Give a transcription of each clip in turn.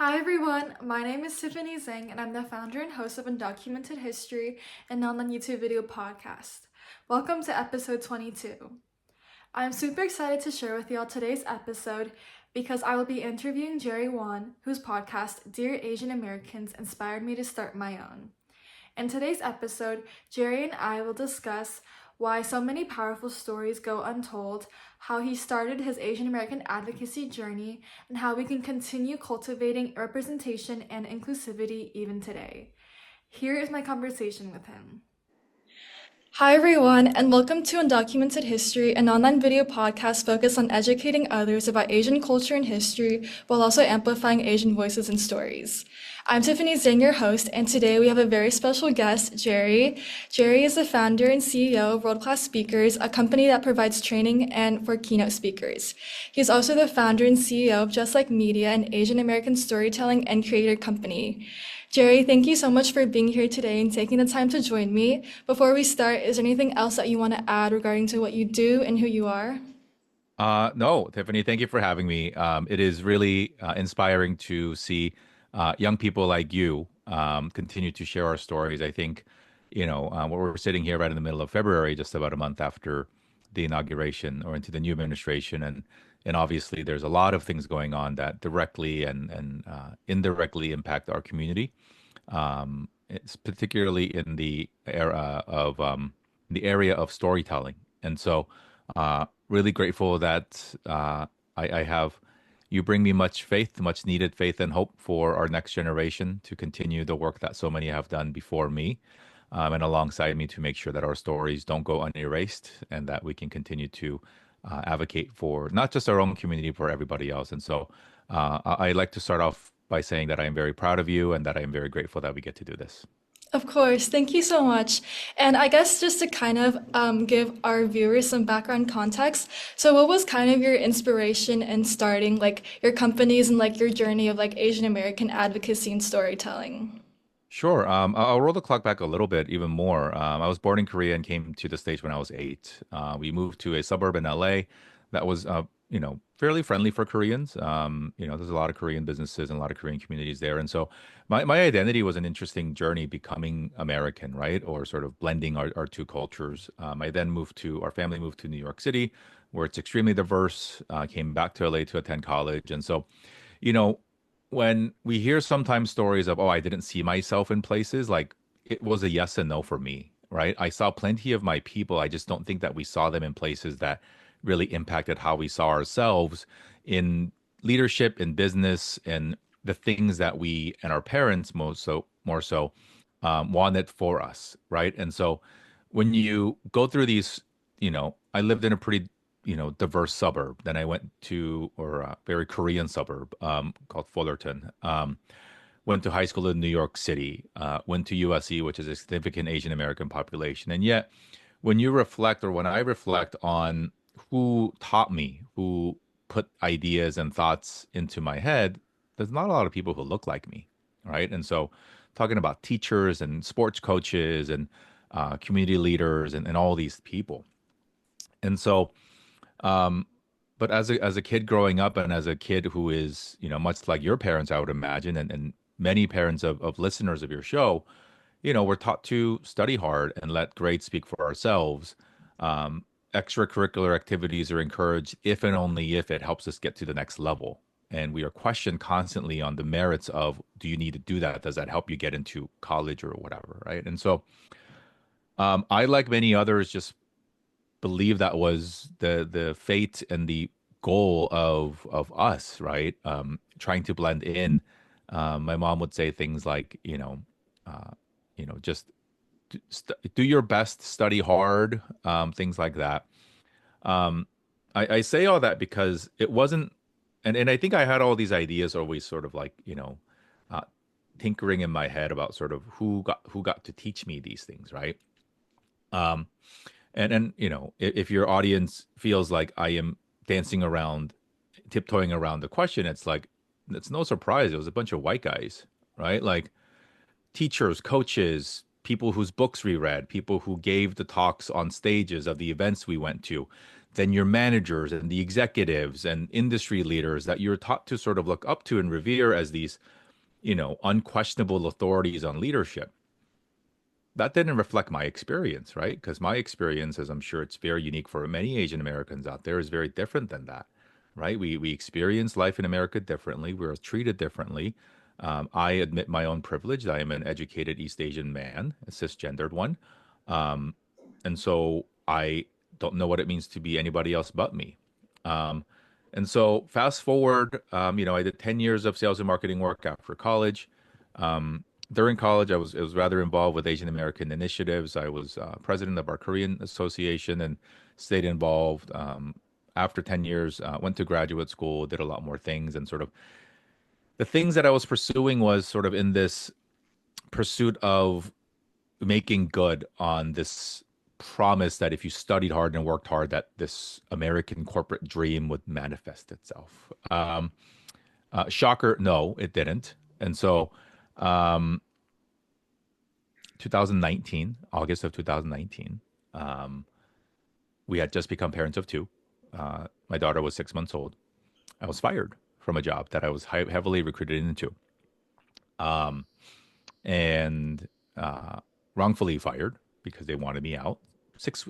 Hi everyone, my name is Tiffany Zhang and I'm the founder and host of Undocumented History, an online YouTube video podcast. Welcome to episode 22. I'm super excited to share with y'all today's episode because I will be interviewing Jerry Wan, whose podcast, Dear Asian Americans, inspired me to start my own. In today's episode, Jerry and I will discuss why so many powerful stories go untold, how he started his Asian American advocacy journey, and how we can continue cultivating representation and inclusivity even today. Here is my conversation with him. Hi, everyone, and welcome to Undocumented History, an online video podcast focused on educating others about Asian culture and history while also amplifying Asian voices and stories. I'm Tiffany Zhang, your host, and today we have a very special guest, Jerry. Jerry is the founder and CEO of World Class Speakers, a company that provides training and for keynote speakers. He's also the founder and CEO of Just Like Media, an Asian American storytelling and creator company. Jerry, thank you so much for being here today and taking the time to join me. Before we start, is there anything else that you want to add regarding to what you do and who you are? No, Tiffany, thank you for having me. It is really inspiring to see young people like you continue to share our stories. I think, we're sitting here right in the middle of February, just about a month after the inauguration or into the new administration, and obviously there's a lot of things going on that directly and indirectly impact our community. It's particularly in the area of storytelling, and so. Really grateful that I have you bring me much faith, much needed faith and hope for our next generation to continue the work that so many have done before me and alongside me to make sure that our stories don't go unerased and that we can continue to advocate for not just our own community, for everybody else. And so I'd like to start off by saying that I am very proud of you and that I am very grateful that we get to do this. Of course, thank you so much. And I guess just to kind of give our viewers some background context, so what was kind of your inspiration in starting like your companies and like your journey of like Asian American advocacy and storytelling? Sure. I'll roll the clock back a little bit, even more. I was born in Korea and came to the States when I was 8. We moved to a suburb in LA that was, fairly friendly for Koreans. There's a lot of Korean businesses and a lot of Korean communities there. And so my identity was an interesting journey becoming American, right? Or sort of blending our two cultures. Our family moved to New York City, where it's extremely diverse, came back to LA to attend college. And so, you know, when we hear sometimes stories of, oh, I didn't see myself in places, like it was a yes and no for me, right? I saw plenty of my people. I just don't think that we saw them in places that really impacted how we saw ourselves in leadership, in business, and the things that we and our parents more so wanted for us, right? And so when you go through these, I lived in a pretty diverse suburb. Then I went to or a very Korean suburb called Fullerton. Went to high school in New York City. Went to USC, which is a significant Asian American population. And yet, when you reflect, or when I reflect on who taught me, who put ideas and thoughts into my head, there's not a lot of people who look like me, right? And so, talking about teachers and sports coaches and community leaders and all these people. And so, um, but as a kid growing up and as a kid who is, much like your parents, I would imagine, and many parents of listeners of your show, we're taught to study hard and let grades speak for ourselves. Um, Extracurricular activities are encouraged if and only if it helps us get to the next level. And we are questioned constantly on the merits of, do you need to do that? Does that help you get into college or whatever, right? And so I, like many others, just believe that was the fate and the goal of us, right? Trying to blend in. My mom would say things like, just do your best, study hard, things like that. Um, I say all that because it wasn't, and I think I had all these ideas always sort of like, uh, tinkering in my head about sort of who got to teach me these things, right? Um, and if your audience feels like I am dancing around, tiptoeing around the question, it's like it's no surprise. It was a bunch of white guys, right? Like teachers, coaches, people whose books we read, people who gave the talks on stages of the events we went to. then your managers and the executives and industry leaders that you're taught to sort of look up to and revere as these, unquestionable authorities on leadership, that didn't reflect my experience, right? Because my experience, as I'm sure it's very unique for many Asian Americans out there, is very different than that, right? We experience life in America differently. We're treated differently. I admit my own privilege. I am an educated East Asian man, a cisgendered one, um, and so I don't know what it means to be anybody else but me. Um, and so fast forward, I did 10 years of sales and marketing work after college. During college, I was rather involved with Asian American initiatives. I was president of our Korean Association and stayed involved. After 10 years, went to graduate school, did a lot more things, and sort of the things that I was pursuing was sort of in this pursuit of making good on this promise that if you studied hard and worked hard, that this American corporate dream would manifest itself. Shocker, no, it didn't. And so, um, 2019, August of 2019, um, we had just become parents of two. My daughter was 6 months old. I was fired from a job that I was heavily recruited into, um, and wrongfully fired because they wanted me out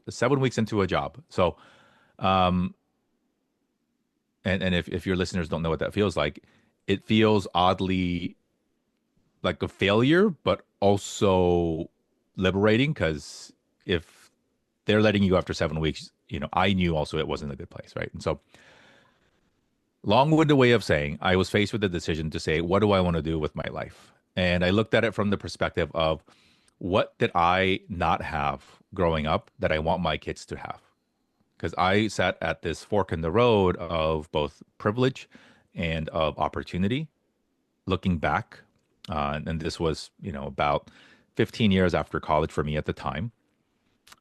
7 weeks into a job. So, um, and if your listeners don't know what that feels like, it feels oddly like a failure, but also liberating because if they're letting you go after 7 weeks, I knew also it wasn't a good place, right? And so, long-winded way of saying, I was faced with the decision to say, what do I want to do with my life? And I looked at it from the perspective of what did I not have growing up that I want my kids to have? Because I sat at this fork in the road of both privilege and of opportunity. Looking back, and this was, about 15 years after college for me at the time,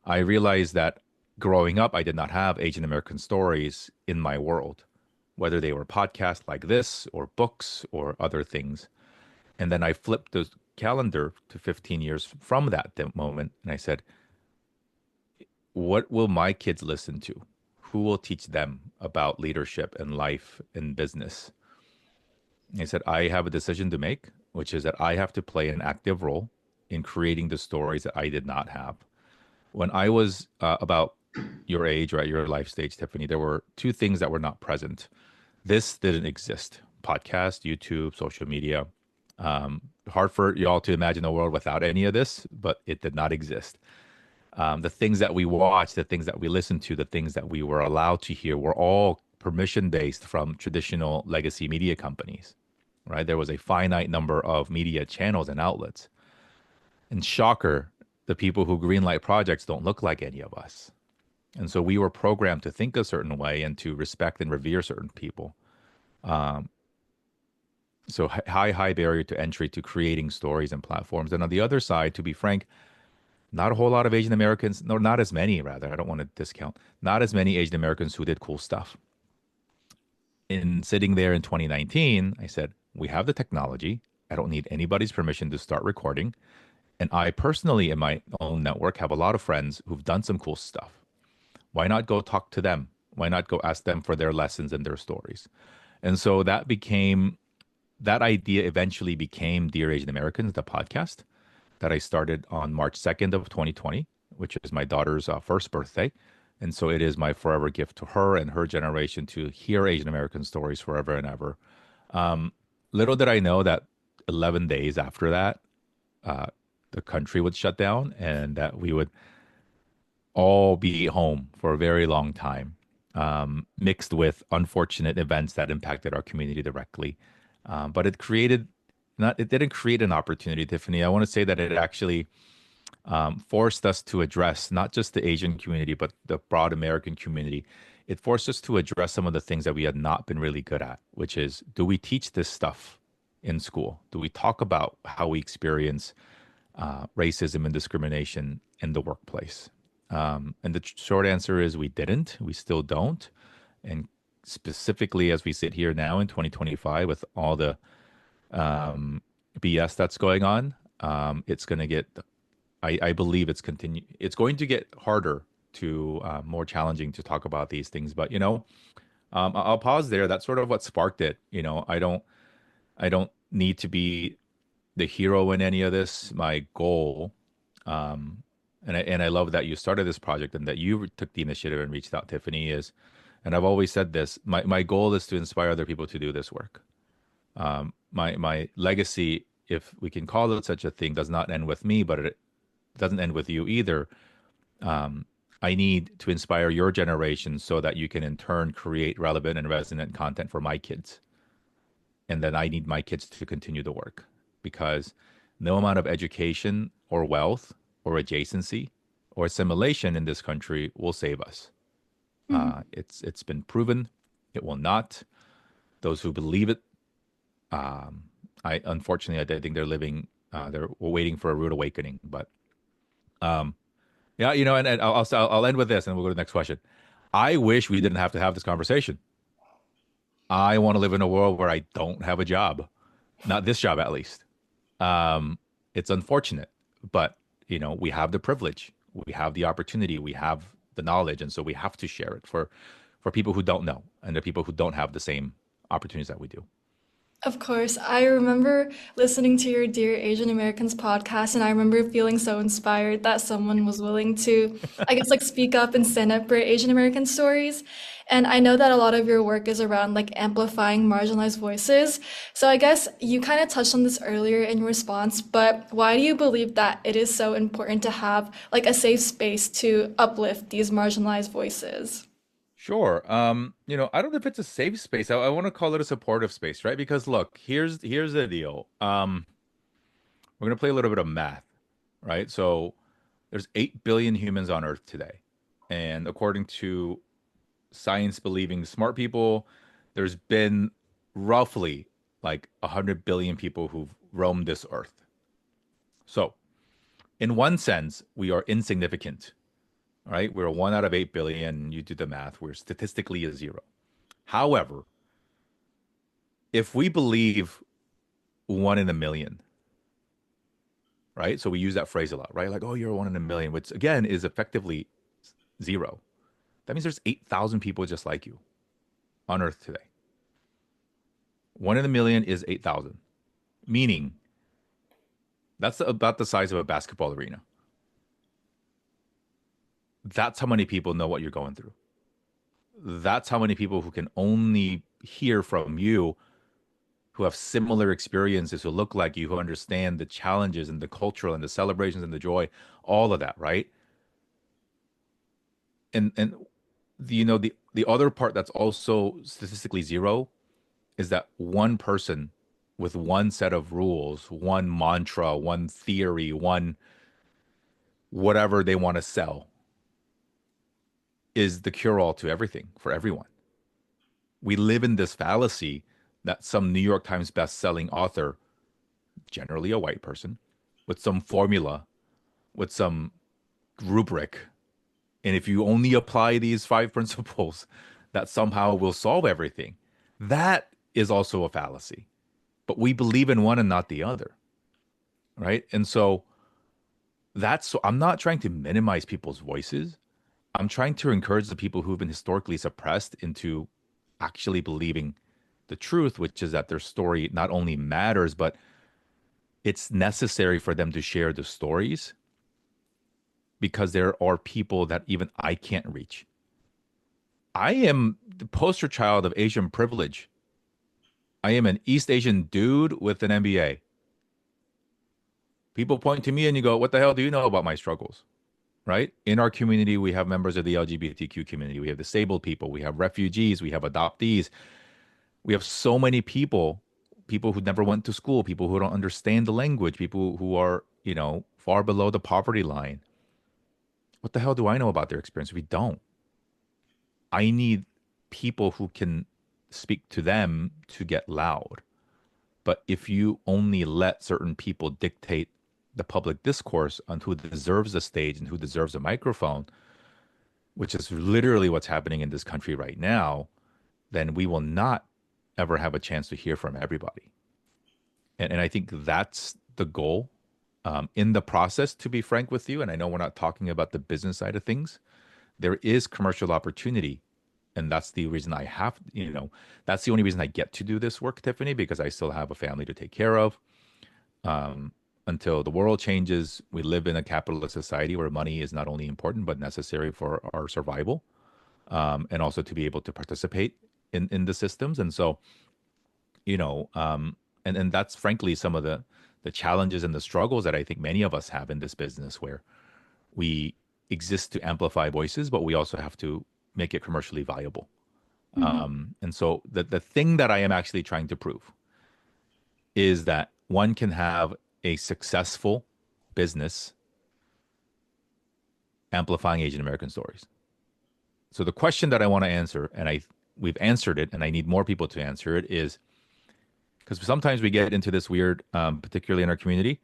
I realized that growing up, I did not have Asian American stories in my world, whether they were podcasts like this or books or other things. And then I flipped the calendar to 15 years from that moment, and I said, what will my kids listen to? Who will teach them about leadership and life and business? I said, I have a decision to make, which is that I have to play an active role in creating the stories that I did not have. When I was about your age or at your life stage, Tiffany, there were two things that were not present. This didn't exist: podcast, YouTube, social media. Hard for y'all to imagine a world without any of this, but it did not exist. The things that we watched, the things that we listened to, the things that we were allowed to hear were all permission based from traditional legacy media companies, right? There was a finite number of media channels and outlets. And shocker, the people who greenlight projects don't look like any of us. And so we were programmed to think a certain way and to respect and revere certain people. Um, so high barrier to entry to creating stories and platforms. And on the other side, to be frank, not a whole lot of Asian Americans, no, not as many, rather. I don't want to discount, not as many Asian Americans who did cool stuff. In sitting there in 2019, I said, we have the technology. I don't need anybody's permission to start recording. And I personally, in my own network, have a lot of friends who've done some cool stuff. Why not go talk to them? Why not go ask them for their lessons and their stories? And so that idea eventually became Dear Asian Americans, the podcast that I started on March 2nd of 2020, which is my daughter's first birthday. And so it is my forever gift to her and her generation to hear Asian American stories forever and ever. Um, Little did I know that 11 days after that, uh, the country would shut down and that we would all be home for a very long time, mixed with unfortunate events that impacted our community directly. But it didn't create an opportunity, Tiffany. I want to say that it actually forced us to address not just the Asian community, but the broad American community. It forced us to address some of the things that we had not been really good at, which is, do we teach this stuff in school? Do we talk about how we experience racism and discrimination in the workplace? And the short answer is we didn't. We still don't. And specifically, as we sit here now in 2025, with all the BS that's going on, it's going to get. I believe it's going to get harder to more challenging to talk about these things. But I'll pause there. That's sort of what sparked it. I don't need to be the hero in any of this. My goal, um, and I love that you started this project and that you took the initiative and reached out, Tiffany, and I've always said this, my goal is to inspire other people to do this work. My legacy, if we can call it such a thing, does not end with me, but it doesn't end with you either. Um, I need to inspire your generation so that you can in turn create relevant and resonant content for my kids. And then I need my kids to continue the work because no amount of education or wealth or adjacency or assimilation in this country will save us. Mhm. It's been proven it will not. Those who believe it, um, I unfortunately I think they're living they're waiting for a rude awakening. But um, yeah, and I'll end with this, and we'll go to the next question. I wish we didn't have to have this conversation. I want to live in a world where I don't have a job, not this job at least. Um, it's unfortunate, but we have the privilege, we have the opportunity, we have the knowledge, and so we have to share it for people who don't know and the people who don't have the same opportunities that we do. Of course, I remember listening to your Dear Asian Americans podcast, and I remember feeling so inspired that someone was willing to, I guess, like speak up and stand up for Asian American stories. And I know that a lot of your work is around like amplifying marginalized voices. So I guess you kind of touched on this earlier in your response, but why do you believe that it is so important to have like a safe space to uplift these marginalized voices? Sure. I don't know if it's a safe space. I want to call it a supportive space, right? Because look, here's the deal. We're gonna play a little bit of math, right? So there's 8 billion humans on Earth today, and according to science believing smart people, there's been roughly like 100 billion people who've roamed this Earth. So in one sense, we are insignificant, right? We're 1 out of 8 billion. You do the math. We're statistically a zero. However, if we believe 1 in a million, right? So we use that phrase a lot, right? Like, oh, you're 1 in a million, which again is effectively zero. That means there's 8,000 people just like you on Earth today. 1 in a million is 8,000, meaning that's about the size of a basketball arena. That's how many people know what you're going through. That's how many people who can only hear from you, who have similar experiences, who look like you, who understand the challenges and the cultural and the celebrations and the joy, all of that, right? And the other part that's also statistically zero is that one person with one set of rules, one mantra, one theory, one whatever they want to sell is the cure all to everything for everyone. We live in this fallacy that some New York Times best-selling author, generally a white person, with some formula, with some rubric, and if you only apply these five principles, that somehow will solve everything. That is also a fallacy. But we believe in one and not the other, right? And so so I'm not trying to minimize people's voices. I'm trying to encourage the people who've been historically suppressed into actually believing the truth, which is that their story not only matters, but it's necessary for them to share the stories because there are people that even I can't reach. I am the poster child of Asian privilege. I am an East Asian dude with an MBA. People point to me and you go, what the hell do you know about my struggles? Right? In our community, we have members of the LGBTQ community. We have disabled people. We have refugees. We have adoptees. We have so many people who never went to school, people who don't understand the language, people who are, far below the poverty line. What the hell do I know about their experience? We don't. I need people who can speak to them to get loud. But if you only let certain people dictate the public discourse on who deserves the stage and who deserves a microphone, which is literally what's happening in this country right now, then we will not ever have a chance to hear from everybody. And I think that's the goal in the process, to be frank with you. And I know we're not talking about the business side of things. there is commercial opportunity. And that's the reason I have, that's the only reason I get to do this work, Tiffany, because I still have a family to take care of. Um, until the world changes, we live in a capitalist society where money is not only important, but necessary for our survival, and also to be able to participate in the systems. And so, you know, and that's frankly some of the challenges and the struggles that I think many of us have in this business, where we exist to amplify voices, but we also have to make it commercially viable. Mm-hmm. And so the thing that I am actually trying to prove is that one can have a successful business amplifying Asian American stories. So the question that I want to answer, and we've answered it, and I need more people to answer it, is because sometimes we get into this weird, particularly in our community,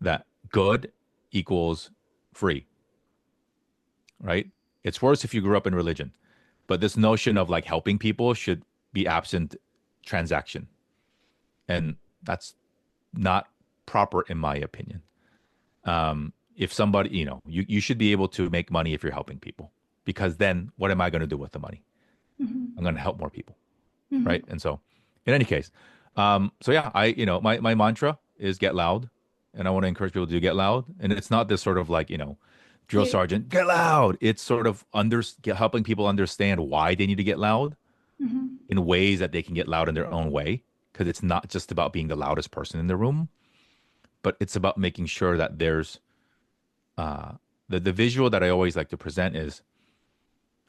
that good equals free, right? It's worse if you grew up in religion, but this notion of like helping people should be absent transaction, and that's not proper in my opinion. If somebody, you should be able to make money if you're helping people, because then what am I going to do with the money? I'm going to help more people, Mm-hmm. right? And so, in any case, so yeah, my mantra is get loud, and I want to encourage people to get loud. And it's not this sort of like, drill Yeah. sergeant, get loud. It's sort of helping people understand why they need to get loud Mm-hmm. in ways that they can get loud in their own way. Because it's not just about being the loudest person in the room, but it's about making sure that there's uh, the visual that I always like to present is,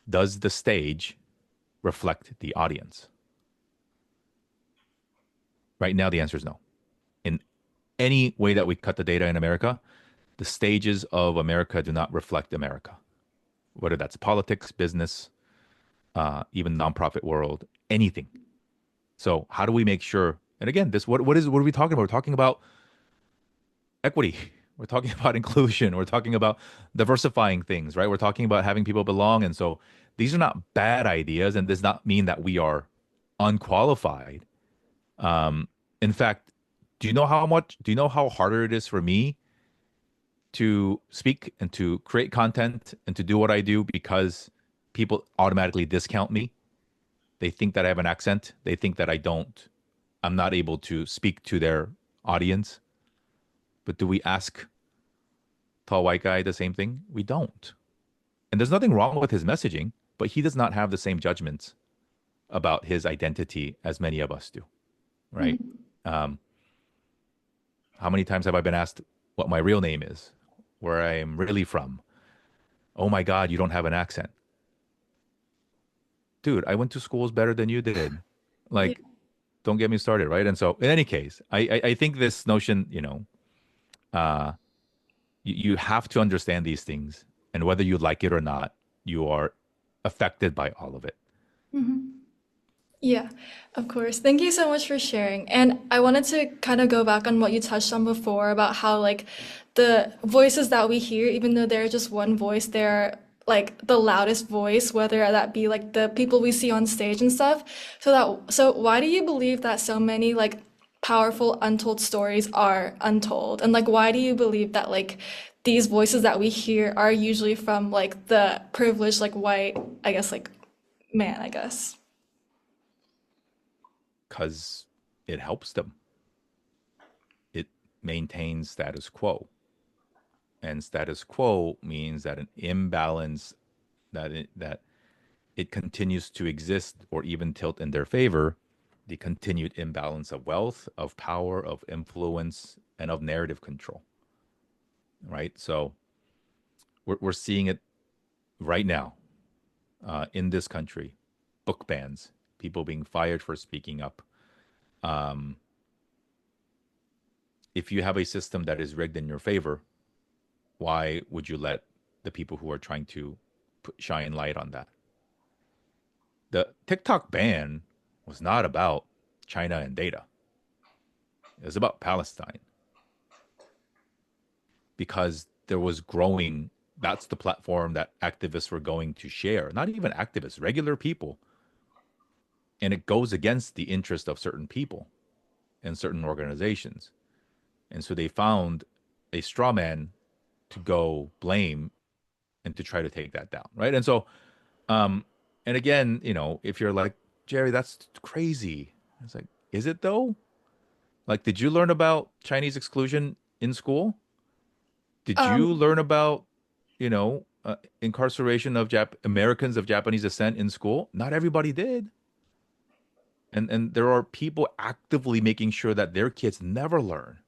does the stage reflect the audience? Right now, the answer is no. In any way that we cut the data in America, the stages of America do not reflect America, whether that's politics, business, even nonprofit world, anything. So how do we make sure? And again, what are we talking about? We're talking about equity. We're talking about inclusion. We're talking about diversifying things, right? We're talking about having people belong. And so these are not bad ideas, and does not mean that we are unqualified. Um, in fact, do you know how harder it is for me to speak and to create content and to do what I do because people automatically discount me? They think that I have an accent. They think that I'm not able to speak to their audience. But do we ask tall white guy the same thing? We don't. And there's nothing wrong with his messaging, but he does not have the same judgments about his identity as many of us do, right? Mm-hmm. Um, how many times have I been asked what my real name is, where I am really from? Oh my God, you don't have an accent. Dude, I went to schools better than you did. Yeah. Like, don't get me started, right? And so, in any case, I think this notion, uh, you have to understand these things, and whether you like it or not, you are affected by all of it. Mm-hmm. Yeah, of course. Thank you so much for sharing. And I wanted to kind of go back on what you touched on before about how, like, the voices that we hear, even though they're just one voice, they're like the loudest voice, whether that be like the people we see on stage and stuff. So why do you believe that so many like powerful untold stories are untold? And like why do you believe that like these voices that we hear are usually from like the privileged like white, I guess like man, I guess. Because it helps them. It maintains status quo. And status quo means that an imbalance, that it continues to exist or even tilt in their favor, the continued imbalance of wealth, of power, of influence, and of narrative control, right? So we're seeing it right now, in this country, book bans, people being fired for speaking up. Um, if you have a system that is rigged in your favor, why would you let the people who are trying to shine light on that? The TikTok ban was not about China and data. It was about Palestine, because there was growing, that's the platform that activists were going to share. Not even activists, regular people. And it goes against the interest of certain people and certain organizations. And so they found a straw man to go blame and to try to take that down, right? And so, um, and again, if you're like, Jerry, that's crazy. It's like, is it though? Like, did you learn about Chinese exclusion in school? Did you Um, learn about, incarceration of Americans of Japanese descent in school? Not everybody did. And there are people actively making sure that their kids never learn.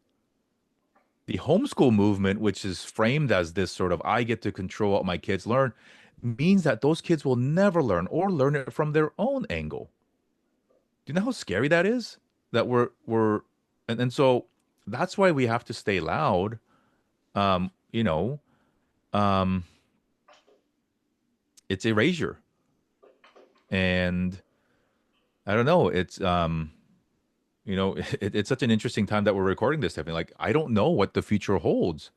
The homeschool movement, which is framed as this sort of I get to control what my kids learn, means that those kids will never learn or learn it from their own angle. Do you know how scary that is? That we're and so that's why we have to stay loud. Um, you know, um, it's erasure. And I don't know, it's such an interesting time that we're recording this, Stephanie. Like, I don't know what the future holds.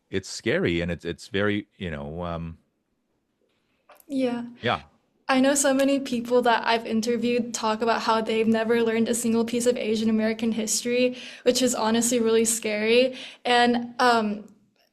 It's scary and it's very, yeah. yeah. I know so many people that I've interviewed talk about how they've never learned a single piece of Asian American history, which is honestly really scary. And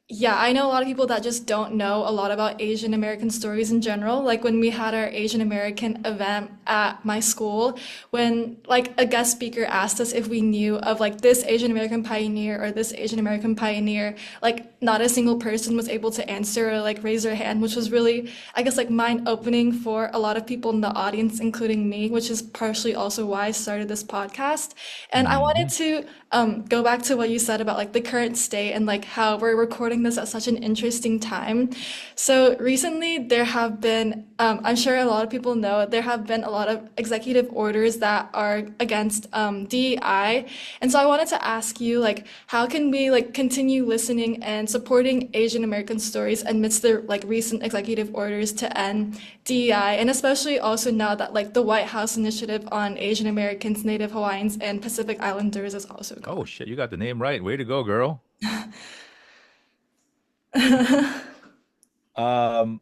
yeah, I know a lot of people that just don't know a lot about Asian American stories in general. Like when we had our Asian American event at my school, when like a guest speaker asked us if we knew of like this Asian American pioneer or this Asian American pioneer, like not a single person was able to answer or like raise their hand, which was really, I guess, like mind opening for a lot of people in the audience, including me, which is partially also why I started this podcast. And I wanted Hmm. to go back to what you said about like the current state and like how we're recording this at such an interesting time. So recently there have been, I'm sure a lot of people know, there have been a lot of executive orders that are against DEI. And so I wanted to ask you, like, how can we like continue listening and supporting Asian American stories amidst the like recent executive orders to end DEI, and especially also now that like the White House initiative on Asian Americans, Native Hawaiians, and Pacific Islanders is also Oh gone. shit, you got the name right. Way to go, girl. Um,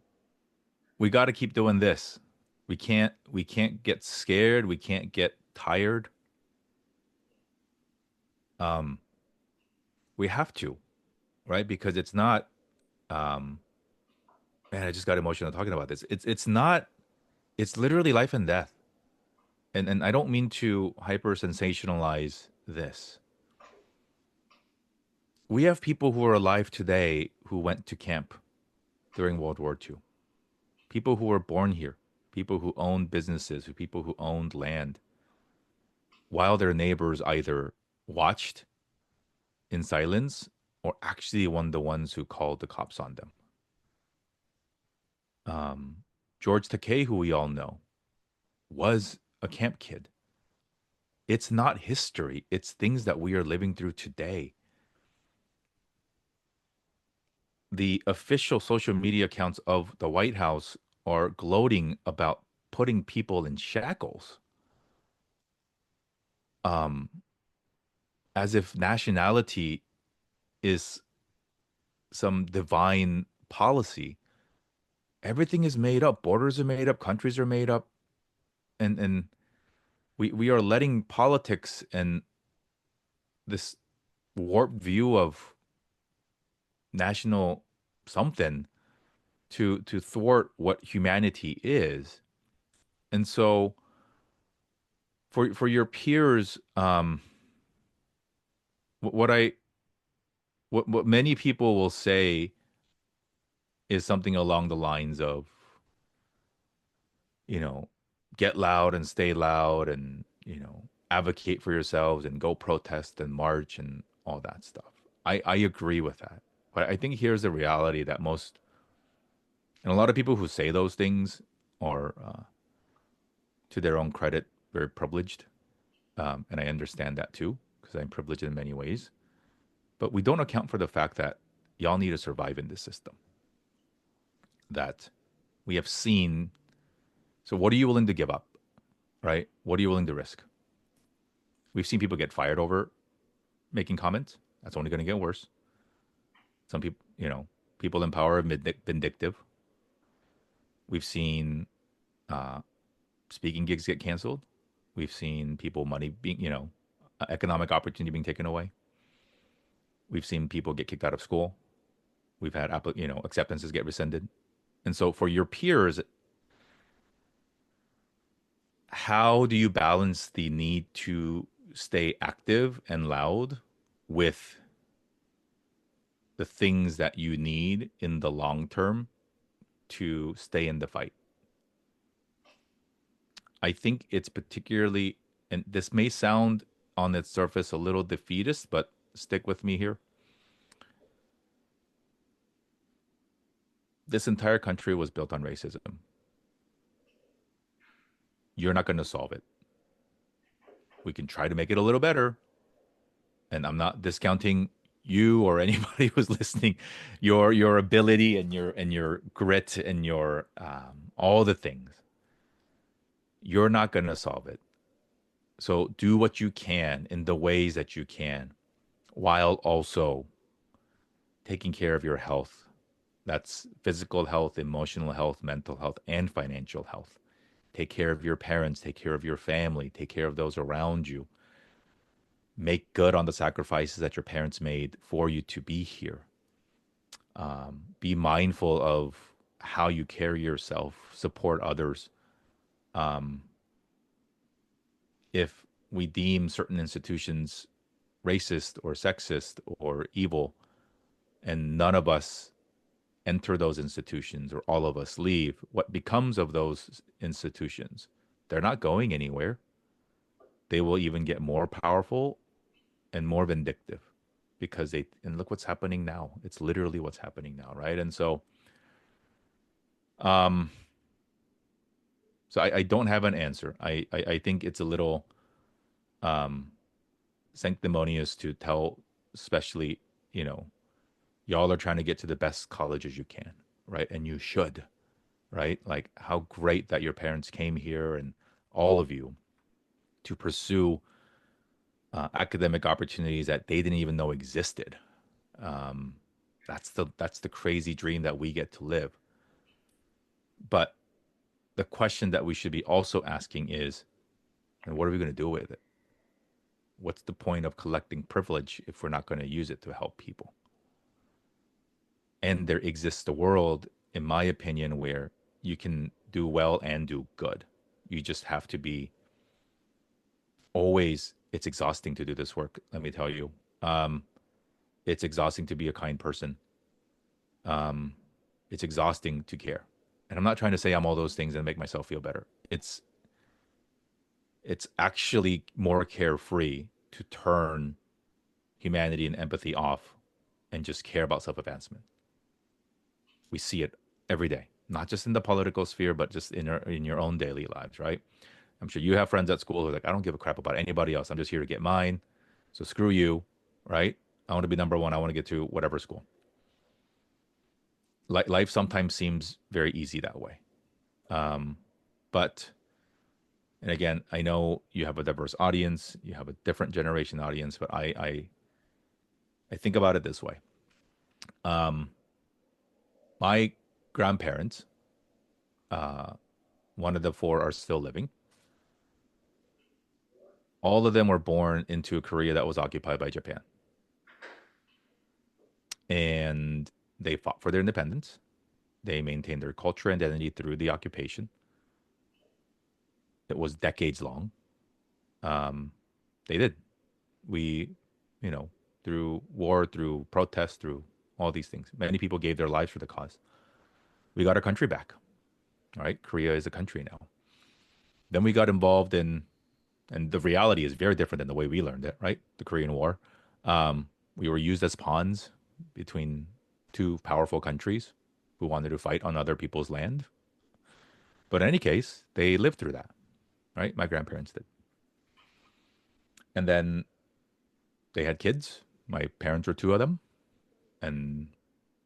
we got to keep doing this. We can't get scared. We can't get tired. Um, we have to, right? Because it's not, um, man, I just got emotional talking about this. It's not, it's literally life and death. And I don't mean to hyper sensationalize this. We have people who are alive today who went to camp during World War II. People who were born here, people who owned businesses, people who owned land, while their neighbors either watched in silence or actually one the ones who called the cops on them. George Takei, who we all know, was a camp kid. It's not history, it's things that we are living through today. The official social media accounts of the White House are gloating about putting people in shackles, um, as if nationality is some divine policy. Everything is made up. Borders are made up. Countries are made up, and we are letting politics and this warped view of national something to thwart what humanity is. And so for your peers, what I what many people will say is something along the lines of, you know, get loud and stay loud and, advocate for yourselves and go protest and march and all that stuff. I agree with that. But I think here's the reality that most, and a lot of people who say those things are, to their own credit, very privileged. And I understand that too, because I'm privileged in many ways. But we don't account for the fact that y'all need to survive in this system. That we have seen. So, what are you willing to give up, right? What are you willing to risk? We've seen people get fired over making comments. That's only going to get worse. Some people, people in power are vindictive. We've seen uh, speaking gigs get canceled. We've seen people money being, economic opportunity being taken away. We've seen people get kicked out of school. We've had, acceptances get rescinded. And so for your peers, how do you balance the need to stay active and loud with the things that you need in the long term to stay in the fight? I think it's particularly, and this may sound on its surface a little defeatist, but stick with me here. This entire country was built on racism. You're not going to solve it. We can try to make it a little better. And I'm not discounting you or anybody who's listening, your ability and your grit and your all the things. You're not going to solve it. So do what you can in the ways that you can while also taking care of your health. That's physical health, emotional health, mental health, and financial health. Take care of your parents, take care of your family, take care of those around you. Make good on the sacrifices that your parents made for you to be here. Be mindful of how you carry yourself, support others. Um, if we deem certain institutions racist or sexist or evil, and none of us enter those institutions or all of us leave, what becomes of those institutions? They're not going anywhere. They will even get more powerful and more vindictive because and look what's happening now. It's literally what's happening now, right? And um, I don't have an answer. I think it's a little um, sanctimonious to tell, especially, you know, y'all are trying to get to the best colleges you can, right? And you should, right? Like how great that your parents came here and all of you to pursue academic opportunities that they didn't even know existed. Um, that's the crazy dream that we get to live. But the question that we should be also asking is, and what are we going to do with it? What's the point of collecting privilege if we're not going to use it to help people? And there exists a world, in my opinion, where you can do well and do good. You just have to be always, it's exhausting to do this work, let me tell you. Um, it's exhausting to be a kind person. Um, it's exhausting to care. And I'm not trying to say I'm all those things and make myself feel better. It's actually more carefree to turn humanity and empathy off and just care about self-advancement. We see it every day, not just in the political sphere, but just in your own daily lives, right? I'm sure you have friends at school who are like, I don't give a crap about anybody else. I'm just here to get mine. So screw you, right? I want to be number one. I want to get to whatever school. Life sometimes seems very easy that way. Um, but, and again, I know you have a diverse audience, you have a different generation audience, but I think about it this way. Um, my grandparents, uh, one of the four are still living. All of them were born into a Korea that was occupied by Japan. And they fought for their independence. They maintained their culture and identity through the occupation. It was decades long. Um, they did. We, you know, through war, through protest, through all these things. Many people gave their lives for the cause. We got our country back. All right, Korea is a country now. Then we got involved in, and the reality is very different than the way we learned it. Right, the Korean War. We were used as pawns between two powerful countries who wanted to fight on other people's land. But in any case, they lived through that. Right, my grandparents did. And then they had kids. My parents were two of them, and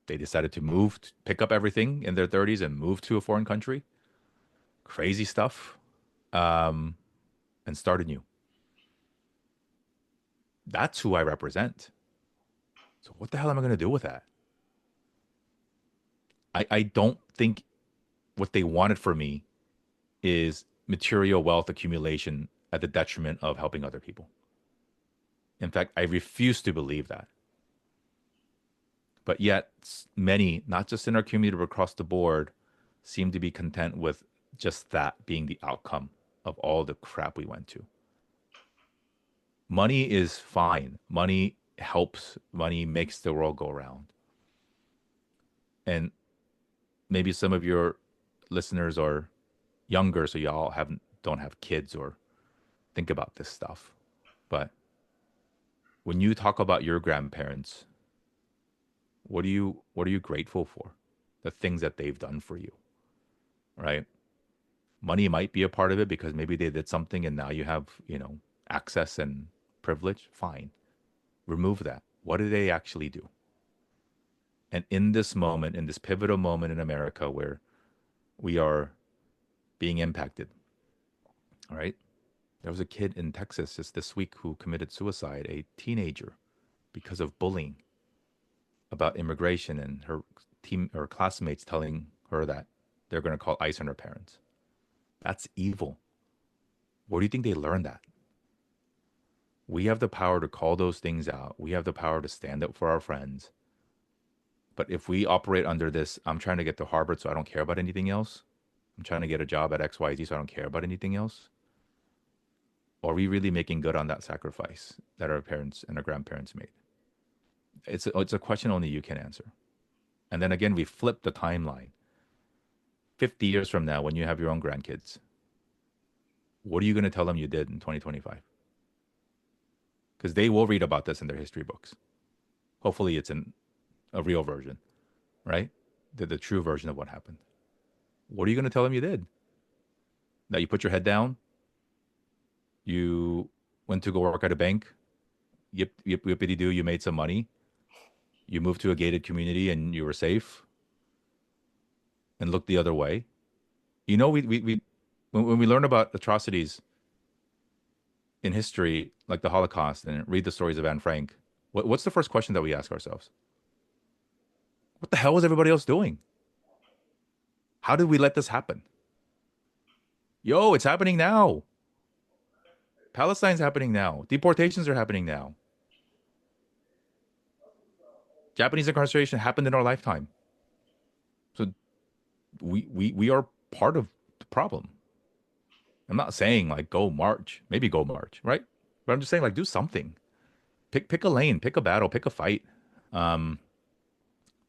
they decided to move, pick up everything in their 30s and move to a foreign country. Crazy stuff, um, and start anew. That's who I represent. So what the hell am I going to do with that? I don't think what they wanted for me is material wealth accumulation at the detriment of helping other people. In fact, I refuse to believe that. But yet, many, not just in our community, but across the board, seem to be content with just that being the outcome of all the crap we went to. Money is fine. Money helps. Money makes the world go round. And maybe some of your listeners are younger, so y'all haven't don't have kids or think about this stuff. But when you talk about your grandparents, what are you grateful for? The things that they've done for you, right? Money might be a part of it because maybe they did something and now you have, access and privilege. Fine. Remove that. What did they actually do? And in this moment, in this pivotal moment in America where we are being impacted, all right? There was a kid in Texas just this week who committed suicide, a teenager, because of bullying about immigration and her team or classmates telling her that they're going to call ICE on her parents. That's evil. Where do you think they learned that? We have the power to call those things out. We have the power to stand up for our friends. But if we operate under this, I'm trying to get to Harvard so I don't care about anything else. I'm trying to get a job at XYZ so I don't care about anything else. Are we really making good on that sacrifice that our parents and our grandparents made? It's a question only you can answer. And then again, we flip the timeline. 50 years from now, when you have your own grandkids, what are you going to tell them you did in 2025? Because they will read about this in their history books. Hopefully, it's in a real version, right? The true version of what happened. What are you going to tell them you did? That you put your head down? You went to go work at a bank? Yip, yip, yippity doo, you made some money? You moved to a gated community and you were safe? And looked the other way? When we learn about atrocities in history, like the Holocaust, and read the stories of Anne Frank, what's the first question that we ask ourselves? What the hell was everybody else doing? How did we let this happen? Yo, it's happening now. Palestine's happening now. Deportations are happening now. Japanese incarceration happened in our lifetime. So we are part of the problem. I'm not saying like go march, maybe go march, right? But I'm just saying like do something. Pick a lane, pick a battle, pick a fight. Um,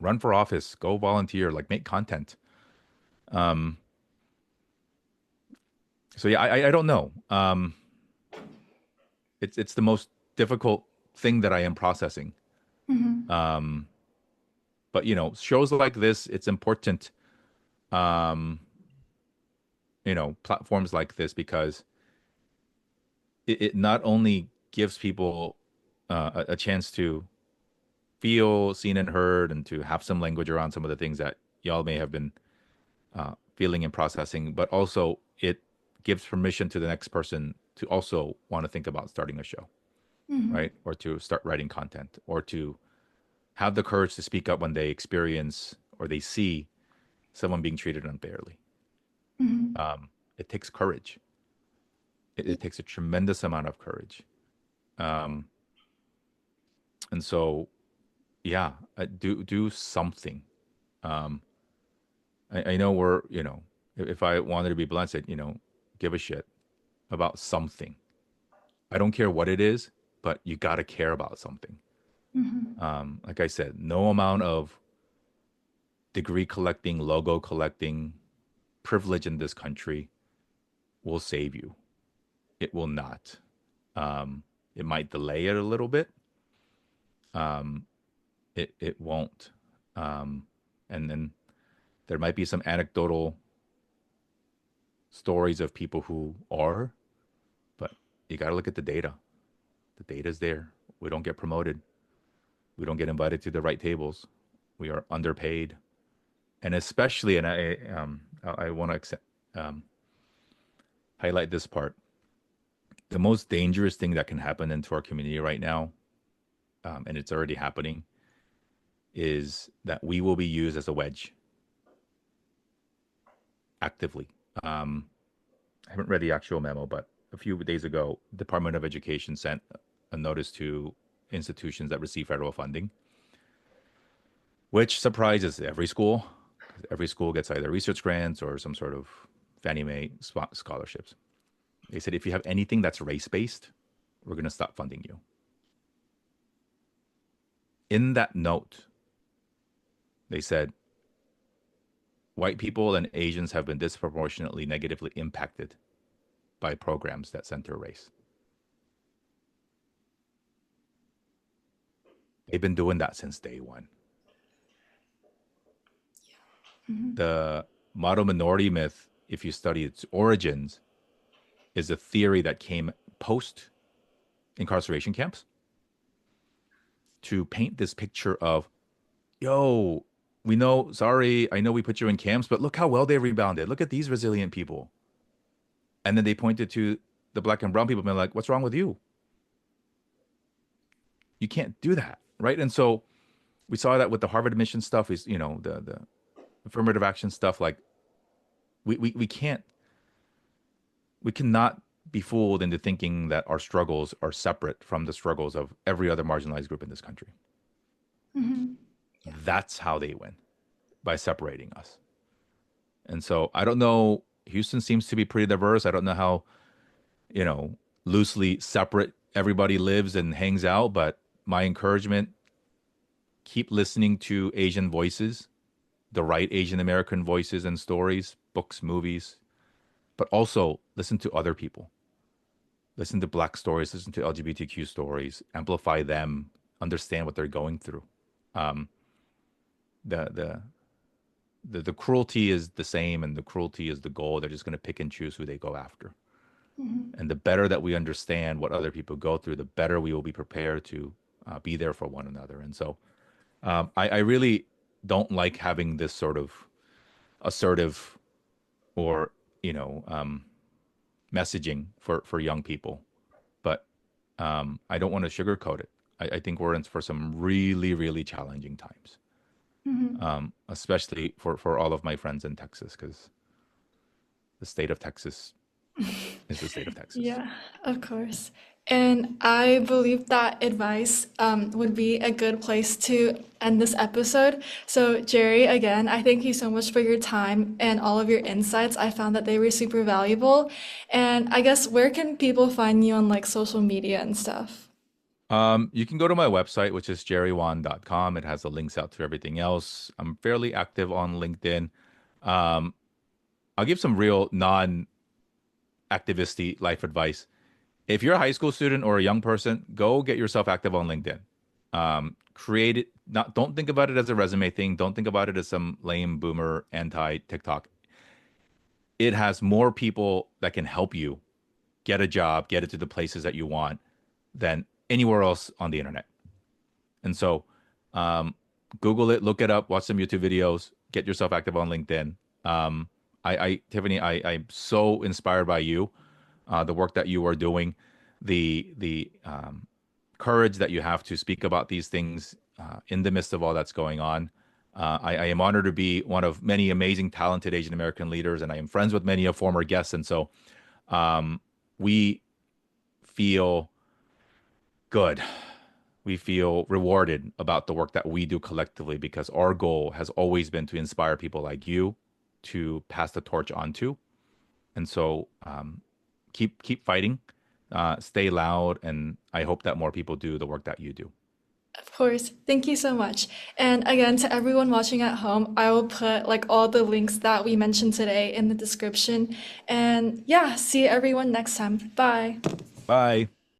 Run for office, go volunteer, like make content. Um, so yeah, I don't know. It's the most difficult thing that I am processing. Mm-hmm. Um, but shows like this, it's important. Um, Platforms like this because it not only gives people a chance to feel seen and heard and to have some language around some of the things that y'all may have been feeling and processing, but also it gives permission to the next person to also want to think about starting a show, Mm-hmm. right? Or to start writing content or to have the courage to speak up when they experience or they see someone being treated unfairly. Mm-hmm. It takes courage. It takes a tremendous amount of courage. Um, and so, yeah, do something. Um, I know if I wanted to be blunt, said, give a shit about something. I don't care what it is, but you got to care about something. Mm-hmm. Like I said, no amount of degree collecting, logo collecting, privilege in this country will save you. It will not. It might delay it a little bit. Um, it won't. And then there might be some anecdotal stories of people who are, but you got to look at the data. The data's there. We don't get promoted. We don't get invited to the right tables. We are underpaid, and especially, and I want to highlight this part. The most dangerous thing that can happen into our community right now, and it's already happening, is that we will be used as a wedge actively. I haven't read the actual memo, but a few days ago, Department of Education sent a notice to institutions that receive federal funding, which surprises every school Every school gets either research grants or some sort of Fannie Mae scholarships. They said if you have anything that's race based, we're going to stop funding you. In that note, they said white people and Asians have been disproportionately negatively impacted by programs that center race. They've been doing that since day one. The model minority myth, if you study its origins, is a theory that came post incarceration camps to paint this picture of, yo, we know, sorry, I know we put you in camps, but look how well they rebounded. Look at these resilient people. And then they pointed to the black and brown people and like, what's wrong with you? You can't do that, right? And so we saw that with the Harvard admission stuff is, the affirmative action stuff. Like we cannot be fooled into thinking that our struggles are separate from the struggles of every other marginalized group in this country. Mm-hmm. That's how they win, by separating us. And so I don't know. Houston seems to be pretty diverse. I don't know how, loosely separate everybody lives and hangs out, but my encouragement, keep listening to Asian voices, the right Asian American voices and stories, books, movies, but also listen to other people. Listen to Black stories, listen to LGBTQ stories, amplify them, understand what they're going through. The cruelty is the same, and the cruelty is the goal. They're just going to pick and choose who they go after. Mm-hmm. And the better that we understand what other people go through, the better we will be prepared to be there for one another. And so I really don't like having this sort of assertive or, messaging for young people. But I don't want to sugarcoat it. I think we're in for some really, really challenging times, Mm-hmm. especially for all of my friends in Texas, because the state of Texas is the state of Texas. Yeah, of course. And I believe that advice would be a good place to end this episode. So, Jerry, again, I thank you so much for your time and all of your insights. I found that they were super valuable. And I guess where can people find you on like social media and stuff? You can go to my website, which is jerrywan.com. It has the links out to everything else. I'm fairly active on LinkedIn. Um, I'll give some real non-activisty life advice. If you're a high school student or a young person, go get yourself active on LinkedIn. Create it. Not don't think about it as a resume thing. Don't think about it as some lame boomer anti TikTok. It has more people that can help you get a job, get it to the places that you want than anywhere else on the internet. And so, um, Google it, look it up, watch some YouTube videos, get yourself active on LinkedIn. Tiffany, I'm so inspired by you, the work that you are doing, the courage that you have to speak about these things in the midst of all that's going on. I am honored to be one of many amazing, talented Asian American leaders, and I am friends with many of former guests. And so we feel good. We feel rewarded about the work that we do collectively because our goal has always been to inspire people like you to pass the torch on to. And so keep fighting, stay loud, and I hope that more people do the work that you do. Of course. Thank you so much. And again, to everyone watching at home, I will put like all the links that we mentioned today in the description. And yeah, see everyone next time. Bye. Bye.